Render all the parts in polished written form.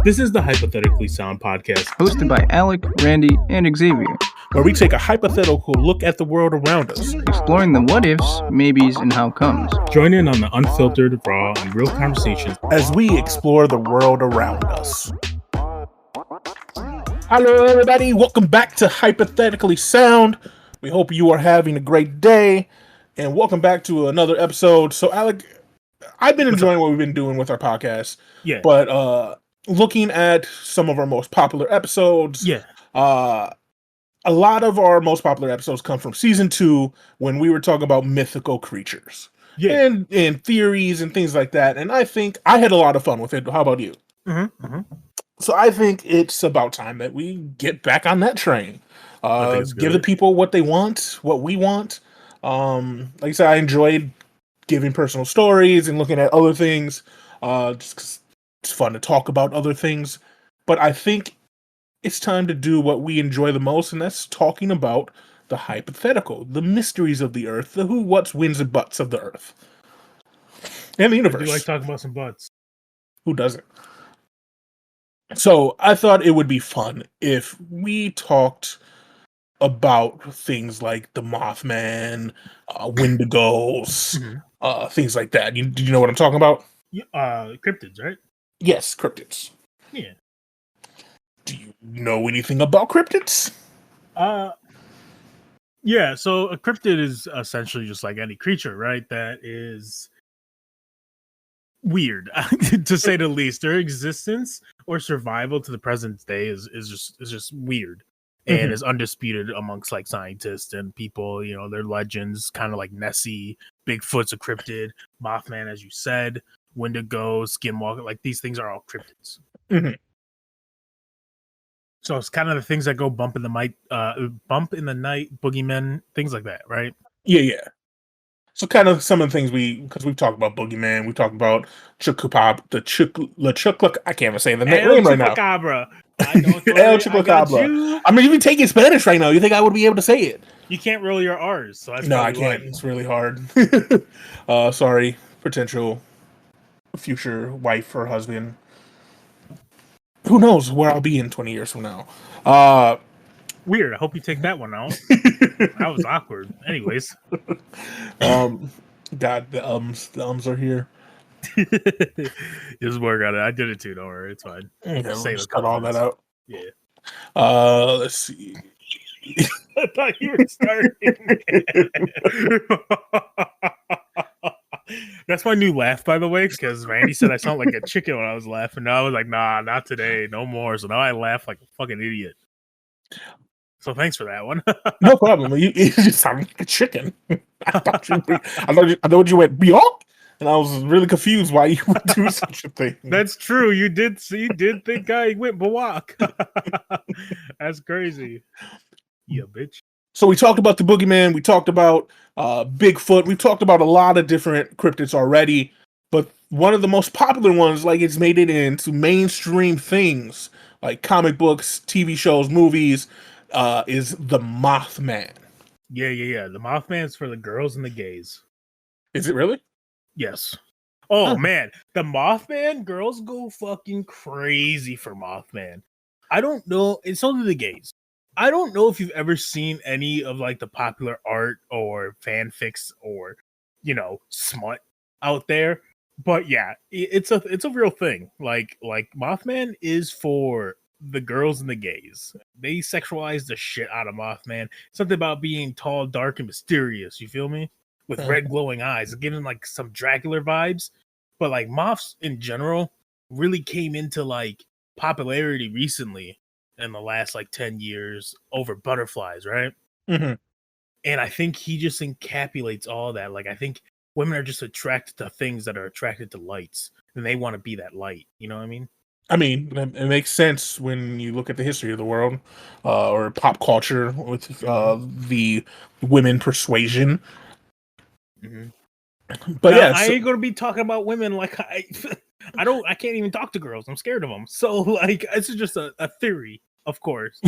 This is the Hypothetically Sound podcast, hosted by Alec, Randy, and Xavier, where we take a hypothetical look at the world around us, exploring the what-ifs, maybes, and how comes. Join in on the unfiltered, raw, and real conversations as we explore the world around us. Hello, everybody. Welcome back to Hypothetically Sound. We hope you are having a great day, and welcome back to another episode. So, Alec, I've been enjoying what we've been doing with our podcast. Yeah. But looking at some of our most popular episodes, a lot of our most popular episodes come from season 2 when we were talking about mythical creatures. Yeah. And theories and things like that. And I think I had a lot of fun with it. How about you? So I think it's about time that we get back on that train. Give the people what they want, what we want. Like I said, I enjoyed giving personal stories and looking at other things. Just 'cause it's fun to talk about other things. But I think it's time to do what we enjoy the most, and that's talking about the hypothetical, the mysteries of the earth, the who, what's, whens, and buts of the earth. And the universe. I do like talking about some butts. Who doesn't? So I thought it would be fun if we talked about things like the Mothman, Wendigos, things like that. Do you know what I'm talking about? Cryptids, right? Yes, cryptids. Yeah. Do you know anything about cryptids? Yeah, so a cryptid is essentially just like any creature, right? That is weird, to say the least. Their existence or survival to the present day is just weird and is undisputed amongst like scientists and people. You know, they're legends, kind of like Nessie, Bigfoot's a cryptid, Mothman, as you said, Wendigo, Skinwalker. Like these things are all cryptids. So it's kind of the things that go bump in the night, boogeymen, things like that, right? Yeah. So kind of some of the things because we've talked about boogeyman, we talked about Chupacabra. I can't even say the name right now. El Chupacabra. I'm even taking Spanish right now. You think I would be able to say it? You can't roll your R's. So that's no, I can't. It's really hard. Sorry, potential future wife or husband. Who knows where I'll be in 20 years from now? Weird. I hope you take that one out. That was awkward. Anyways. God, the ums are here. Just work on it. I did it too. Don't worry. It's fine. Just cut all that out. Yeah. Let's see. I thought you were starting. That's my new laugh, by the way, because Randy said I sound like a chicken when I was laughing. No, I was like, nah, not today, no more. So now I laugh like a fucking idiot. So thanks for that one. No problem. You just sound like a chicken. I thought you went Bjork, and I was really confused why you would do such a thing. That's true. You did think I went Bawak. That's crazy. Yeah, bitch. So we talked about the boogeyman. We talked about Bigfoot. We've talked about a lot of different cryptids already. But one of the most popular ones, like it's made it into mainstream things, like comic books, TV shows, movies, is the Mothman. Yeah. The Mothman's for the girls and the gays. Is it really? Yes. Oh, man. The Mothman, girls go fucking crazy for Mothman. I don't know. It's only the gays. I don't know if you've ever seen any of like the popular art or fanfics or, you know, smut out there. But yeah, it's a real thing. Like Mothman is for the girls and the gays. They sexualize the shit out of Mothman. Something about being tall, dark, and mysterious. You feel me? With red glowing eyes, giving like some Dracula vibes. But like moths in general really came into like popularity recently in the last like 10 years over butterflies, right? And I think he just encapsulates all that. Like I think women are just attracted to things that are attracted to lights, and they want to be that light. You know what I mean? I mean, it makes sense when you look at the history of the world, or pop culture with the women persuasion. But now, I ain't gonna be talking about women like I can't even talk to girls. I'm scared of them. So like, it's just a theory, of course.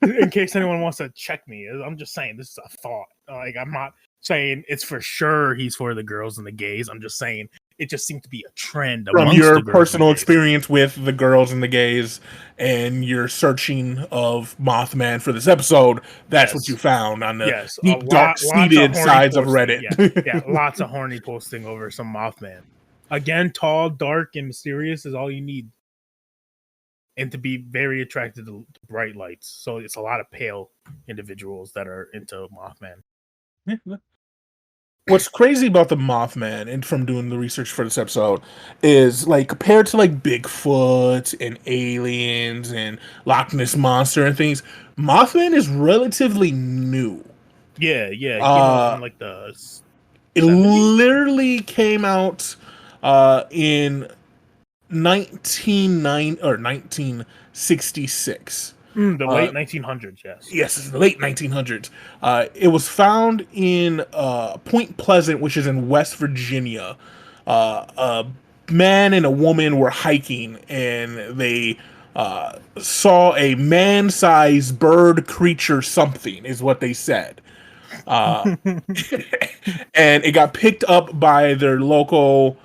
In case anyone wants to check me, I'm just saying this is a thought. Like I'm not saying it's for sure he's for the girls and the gays. I'm just saying it just seemed to be a trend from amongst your the girls personal and gays. experience with the girls and the gays and your searching of Mothman for this episode. That's what you found on the deep, dark-seated sides of Reddit. Yeah, lots of horny posting over some Mothman. Again, tall, dark, and mysterious is all you need. And to be very attracted to bright lights. So it's a lot of pale individuals that are into Mothman. What's crazy about the Mothman, and from doing the research for this episode, is like compared to like Bigfoot and aliens and Loch Ness Monster and things, Mothman is relatively new. Yeah, it came out in like the 70s? It literally came out in 1966. The late 1900s, yes. Yes, the late 1900s. It was found in Point Pleasant, which is in West Virginia. A man and a woman were hiking, and they saw a man-sized bird creature point is what they said. And it got picked up by their local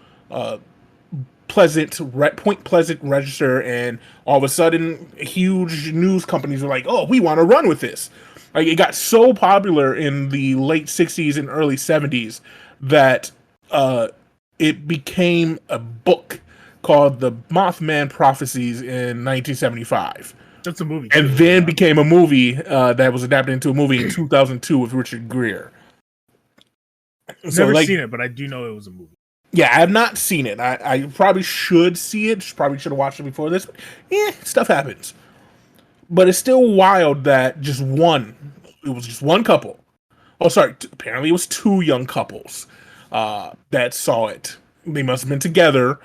Point Pleasant register, and all of a sudden huge news companies were like, oh, we want to run with this. Like, it got so popular in the late 60s and early 70s that it became a book called The Mothman Prophecies in 1975. That's a movie. And then became a movie that was adapted into a movie in 2002 with Richard Gere. Never seen it, but I do know it was a movie. Yeah, I have not seen it. I probably should see it. Probably should have watched it before this. But stuff happens. But it's still wild that it was just one couple. Oh, sorry. Apparently it was two young couples that saw it. They must have been together.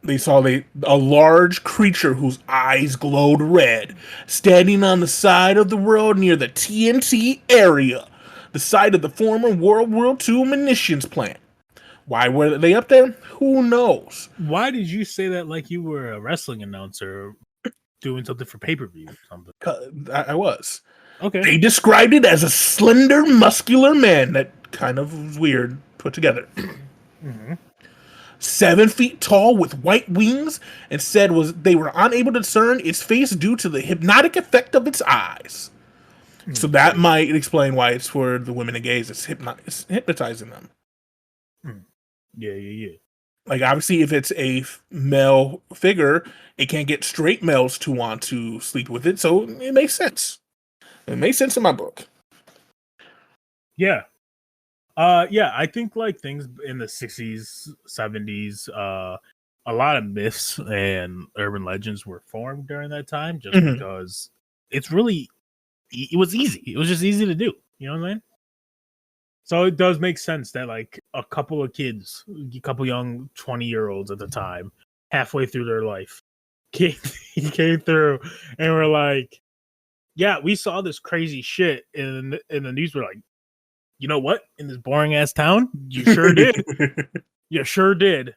They saw a large creature whose eyes glowed red, standing on the side of the road near the TNT area, the site of the former World War II munitions plant. Why were they up there? Who knows? Why did you say that like you were a wrestling announcer doing something for pay-per-view or something? I was. Okay. They described it as a slender, muscular man that kind of was weird put together. 7 feet tall with white wings, and said they were unable to discern its face due to the hypnotic effect of its eyes. So that might explain why it's for the women and gays. It's hypnotizing them. Yeah. Like, obviously, if it's a male figure, it can't get straight males to want to sleep with it, so it makes sense. It makes sense in my book. Yeah. I think like things in the 60s, 70s, a lot of myths and urban legends were formed during that time just because it was easy. It was just easy to do. You know what I mean? So it does make sense that like a couple of kids, a couple young 20-year-olds at the time, halfway through their life, came through and were like, yeah, we saw this crazy shit in the news. We're like, you know what? In this boring ass town, you sure did. You sure did.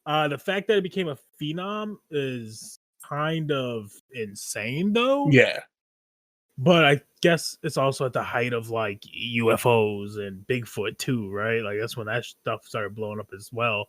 The fact that it became a phenom is kind of insane, though. Yeah. But I guess it's also at the height of like UFOs and Bigfoot too, right? Like that's when that stuff started blowing up as well.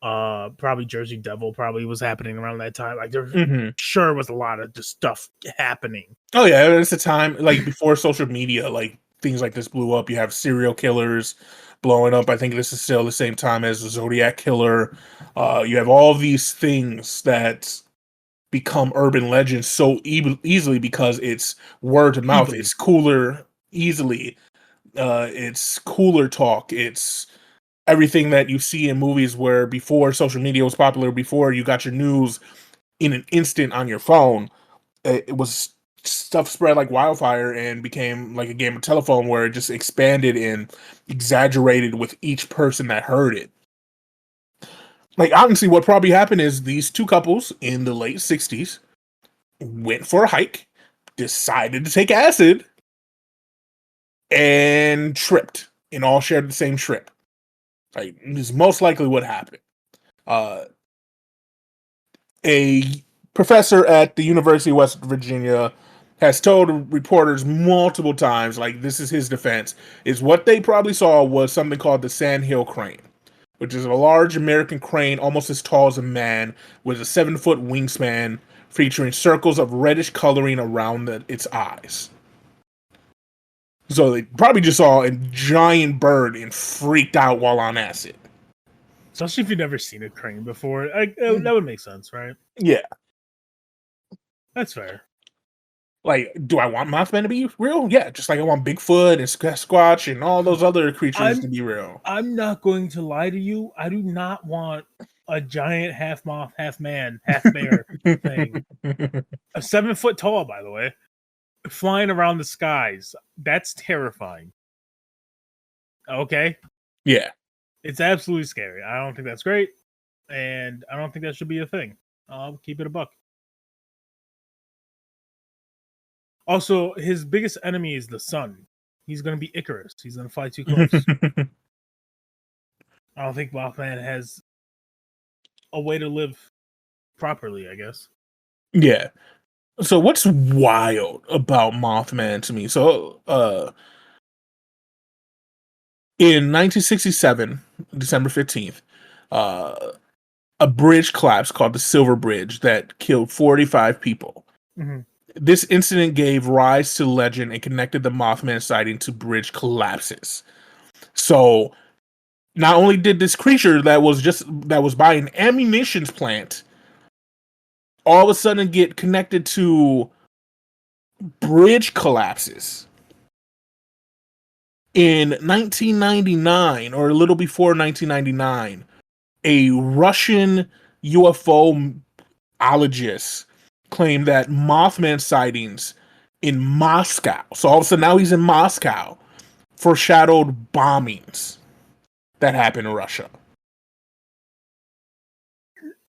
Probably Jersey Devil probably was happening around that time. Like there sure was a lot of just stuff happening. Oh yeah, it's a time like before social media, like things like this blew up. You have serial killers blowing up. I think this is still the same time as the Zodiac Killer. You have all these things that become urban legends so easily because it's word of mouth. It's cooler easily. It's cooler talk. It's everything that you see in movies where before social media was popular, before you got your news in an instant on your phone, it was stuff spread like wildfire and became like a game of telephone where it just expanded and exaggerated with each person that heard it. Like, honestly, what probably happened is these two couples in the late 60s went for a hike, decided to take acid, and tripped, and all shared the same trip. Like, this is most likely what happened. A professor at the University of West Virginia has told reporters multiple times, like, this is his defense, is what they probably saw was something called the Sandhill Crane. which is a large American crane almost as tall as a man with a 7-foot wingspan featuring circles of reddish coloring around its eyes. So they probably just saw a giant bird and freaked out while on acid. Especially if you've never seen a crane before. That would make sense, right? Yeah. That's fair. Like, do I want Mothman to be real? Yeah, just like I want Bigfoot and Sasquatch and all those other creatures to be real. I'm not going to lie to you. I do not want a giant half moth, half man, half bear thing. A 7-foot tall, by the way, flying around the skies. That's terrifying. Okay? Yeah. It's absolutely scary. I don't think that's great. And I don't think that should be a thing. I'll keep it a buck. Also, his biggest enemy is the sun. He's going to be Icarus. He's going to fly too close. I don't think Mothman has a way to live properly, I guess. Yeah. So what's wild about Mothman to me? So, in 1967, December 15th, a bridge collapsed called the Silver Bridge that killed 45 people. Mm-hmm. This incident gave rise to legend and connected the Mothman sighting to bridge collapses. So, not only did this creature that was by an ammunition plant all of a sudden get connected to bridge collapses. In 1999, or a little before 1999, a Russian UFOologist claimed that Mothman sightings in Moscow, so all of a sudden now he's in Moscow, foreshadowed bombings that happened in Russia.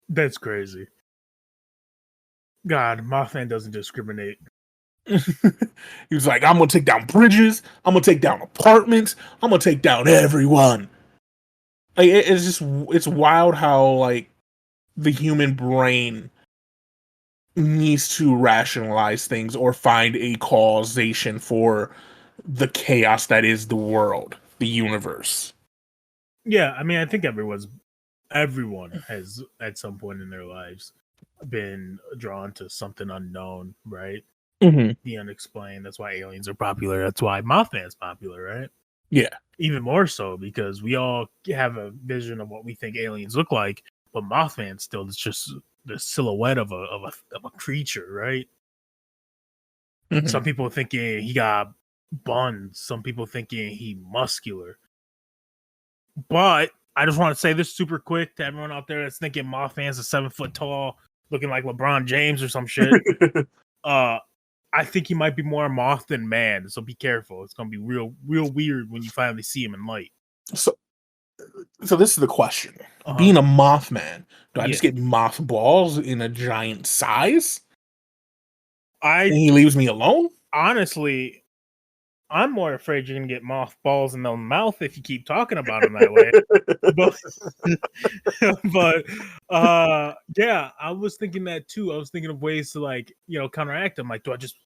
That's crazy. God, Mothman doesn't discriminate. He was like, I'm going to take down bridges. I'm going to take down apartments. I'm going to take down everyone. Like, it's wild how, like, the human brain needs to rationalize things or find a causation for the chaos that is the world, the universe. Yeah, I mean, I think everyone has at some point in their lives been drawn to something unknown, right? Mm-hmm. The unexplained. That's why aliens are popular. That's why Mothman's popular, right? Yeah. Even more so because we all have a vision of what we think aliens look like, but Mothman still is just the silhouette of a creature, right? Mm-hmm. Some people thinking he got buns. Some people thinking he muscular. But I just want to say this super quick to everyone out there that's thinking Mothman's a 7-foot tall, looking like LeBron James or some shit. I think he might be more moth than man, so be careful. It's gonna be real weird when you finally see him in light. So this is the question: being a Mothman, do I just get moth balls in a giant size? And he leaves me alone? Honestly, I'm more afraid you're gonna get moth balls in the mouth if you keep talking about him that way. but yeah, I was thinking that too. I was thinking of ways to counteract him. Like, do I just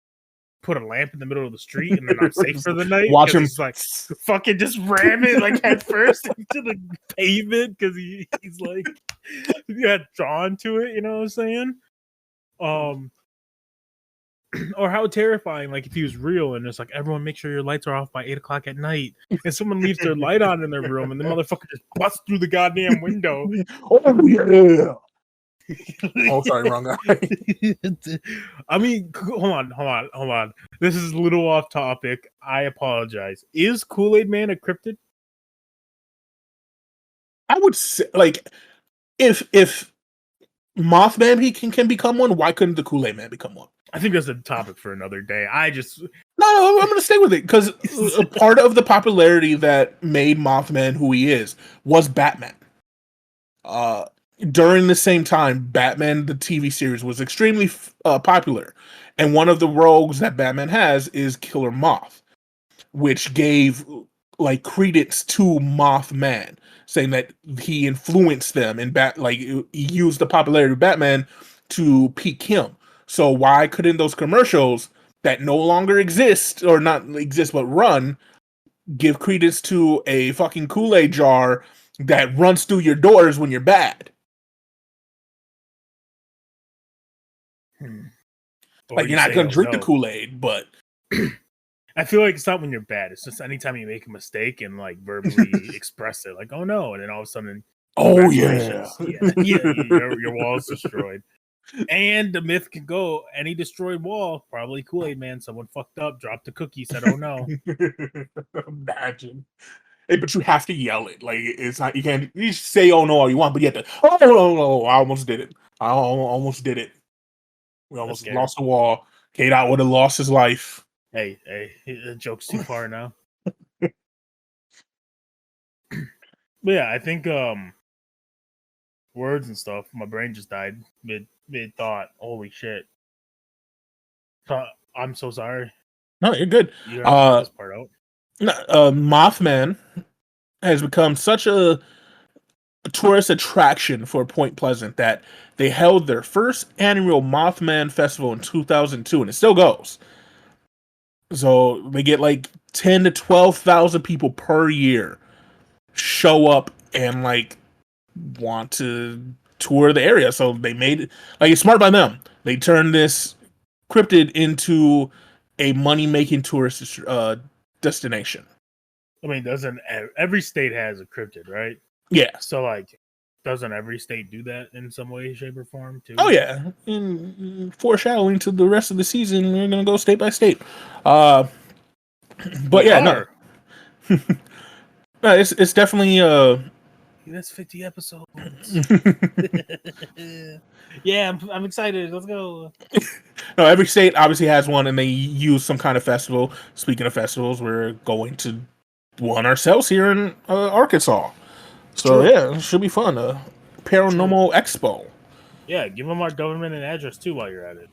put a lamp in the middle of the street and then I'm safe for the night? Watch him like fucking just ram it like head first into the pavement because he's like drawn to it. You know what I'm saying? Or how terrifying, like if he was real and it's like, everyone make sure your lights are off by 8:00 at night, and someone leaves their light on in their room and the motherfucker just busts through the goddamn window. Oh yeah. Oh, sorry, wrong guy. I mean, hold on. This is a little off topic. I apologize. Is Kool-Aid Man a cryptid? I would say, like, if Mothman can become one, why couldn't the Kool-Aid Man become one? I think that's a topic for another day. No, I'm going to stay with it because part of the popularity that made Mothman who he is was Batman. During the same time, Batman, the TV series, was extremely popular. And one of the rogues that Batman has is Killer Moth, which gave credence to Mothman, saying that he influenced them and he used the popularity of Batman to pique him. So why couldn't those commercials that no longer exist, or not exist but run, give credence to a fucking Kool-Aid jar that runs through your doors when you're bad. Like, you're not gonna drink the Kool-Aid, but I feel like it's not when you're bad. It's just anytime you make a mistake and like verbally express it, like, oh no, and then all of a sudden, your wall's destroyed. And the myth can go, any destroyed wall, probably Kool-Aid Man. Someone fucked up, dropped the cookie, said, oh no. Imagine. Hey, but you have to yell it. Like, it's not, you can't, you say oh no all you want, but you have to, oh no, I almost did it. I almost did it. We almost lost the wall. K-Dot would have lost his life. Hey, the joke's too far now. But yeah, I think words and stuff, my brain just died mid thought. Holy shit. So, I'm so sorry. No, you're good. You got this part out. Mothman has become such a tourist attraction for Point Pleasant that they held their first annual Mothman Festival in 2002, and it still goes. So they get like 10 to 12,000 people per year show up and like want to tour the area. So they made it, like, it's smart by them. They turned this cryptid into a money-making tourist destination. I mean, doesn't every state has a cryptid, right? Yeah. So like, doesn't every state do that in some way, shape, or form too? Oh yeah. In foreshadowing to the rest of the season, we're gonna go state by state. But no, it's definitely that's 50 episodes. Yeah, I'm excited. Let's go. No, every state obviously has one, and they use some kind of festival. Speaking of festivals, we're going to one ourselves here in Arkansas. So yeah, it should be fun. Paranormal Expo. Yeah, give them our government and address too while you're at it.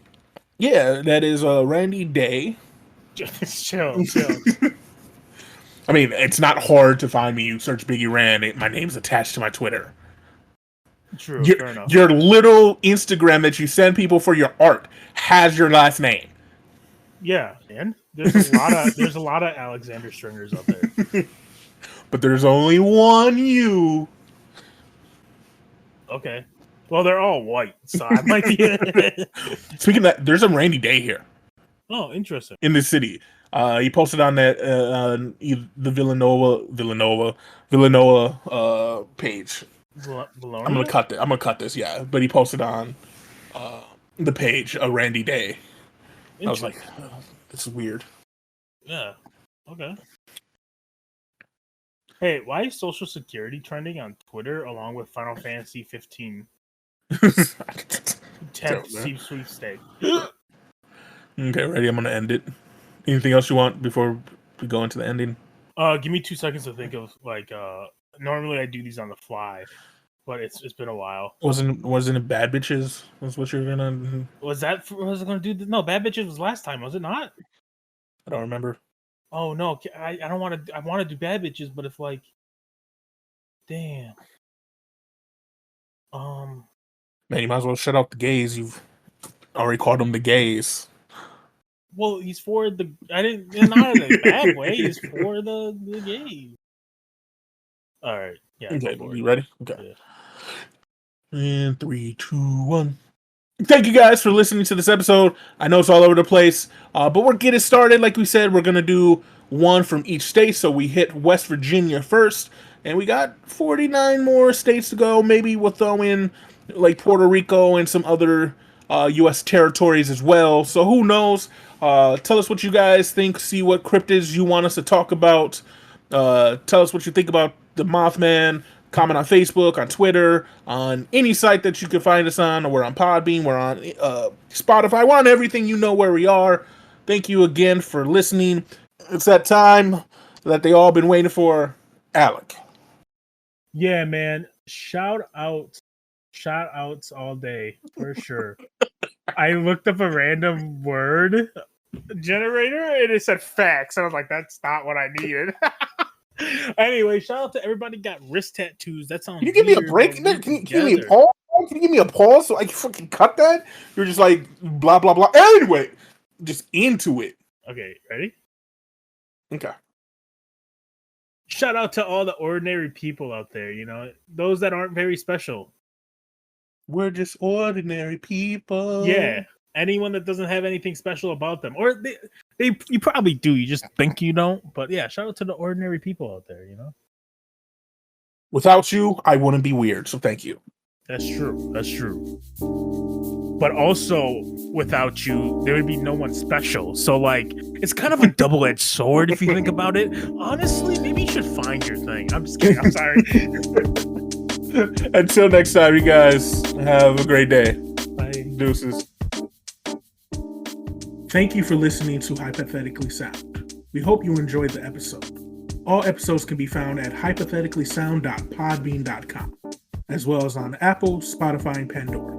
Yeah, that is Randy Day. Just chill. I mean, it's not hard to find me. You search Biggie Rand, my name's attached to my Twitter. True, fair enough. Your little Instagram that you send people for your art has your last name. Yeah, and there's a lot of Alexander Stringers out there. But there's only one you. Okay. Well, they're all white, so I might be. Speaking of that, there's a Randy Day here. Oh, interesting. In the city. He posted on that the Villanova page. I'm gonna cut this, yeah. But he posted on the page a Randy Day. I was like, oh, this is weird. Yeah. Okay. Hey, why is Social Security trending on Twitter along with Final Fantasy 15? 10th sweepstake. Okay, ready? I'm gonna end it. Anything else you want before we go into the ending? Give me 2 seconds to think of like. Normally I do these on the fly, but it's been a while. Wasn't it Bad Bitches? Was what you were gonna? Was it gonna do? No, Bad Bitches was last time, was it not? I don't remember. Oh no, I don't want to. I want to do Bad Bitches, but if like, damn. Man, you might as well shut out the gays. You've already called them the gays. Well, he's for the. I didn't. Not in a bad way. He's for the gays. All right. Yeah. Okay. You ready? Okay. Yeah. And 3, 2, 1. Thank you guys for listening to this episode. I know it's all over the place, but we're getting started. Like we said, we're gonna do one from each state. So we hit West Virginia first, and we got 49 more states to go. Maybe we'll throw in like Puerto Rico and some other U.S. territories as well. So who knows? Tell us what you guys think. See what cryptids you want us to talk about. Tell us what you think about the Mothman. Comment on Facebook, on Twitter, on any site that you can find us on. We're on Podbean, we're on Spotify, we're on everything. You know where we are. Thank you again for listening. It's that time that they all been waiting for. Alec. Yeah, man. Shout outs all day for sure. I looked up a random word generator and it said facts. I was like, that's not what I needed. Anyway, shout out to everybody got wrist tattoos. That sounds. Can you give me a break? Can you give me a pause? Can you give me a pause so I can fucking cut that? You're just like blah blah blah. Anyway, just into it. Okay, ready? Okay. shout out to all the ordinary people out there, you know, those that aren't very special. We're just ordinary people. Yeah. Anyone that doesn't have anything special about them, or you probably do. You just think you don't. But yeah, shout out to the ordinary people out there. You know, without you, I wouldn't be weird. So thank you. That's true. That's true. But also, without you, there would be no one special. So like, it's kind of a double-edged sword if you think about it. Honestly, maybe you should find your thing. I'm just kidding. I'm sorry. Until next time, you guys have a great day. Bye. Deuces. Thank you for listening to Hypothetically Sound. We hope you enjoyed the episode. All episodes can be found at hypotheticallysound.podbean.com, as well as on Apple, Spotify, and Pandora.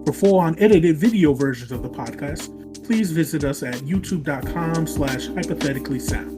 For full unedited video versions of the podcast, please visit us at youtube.com/hypotheticallysound.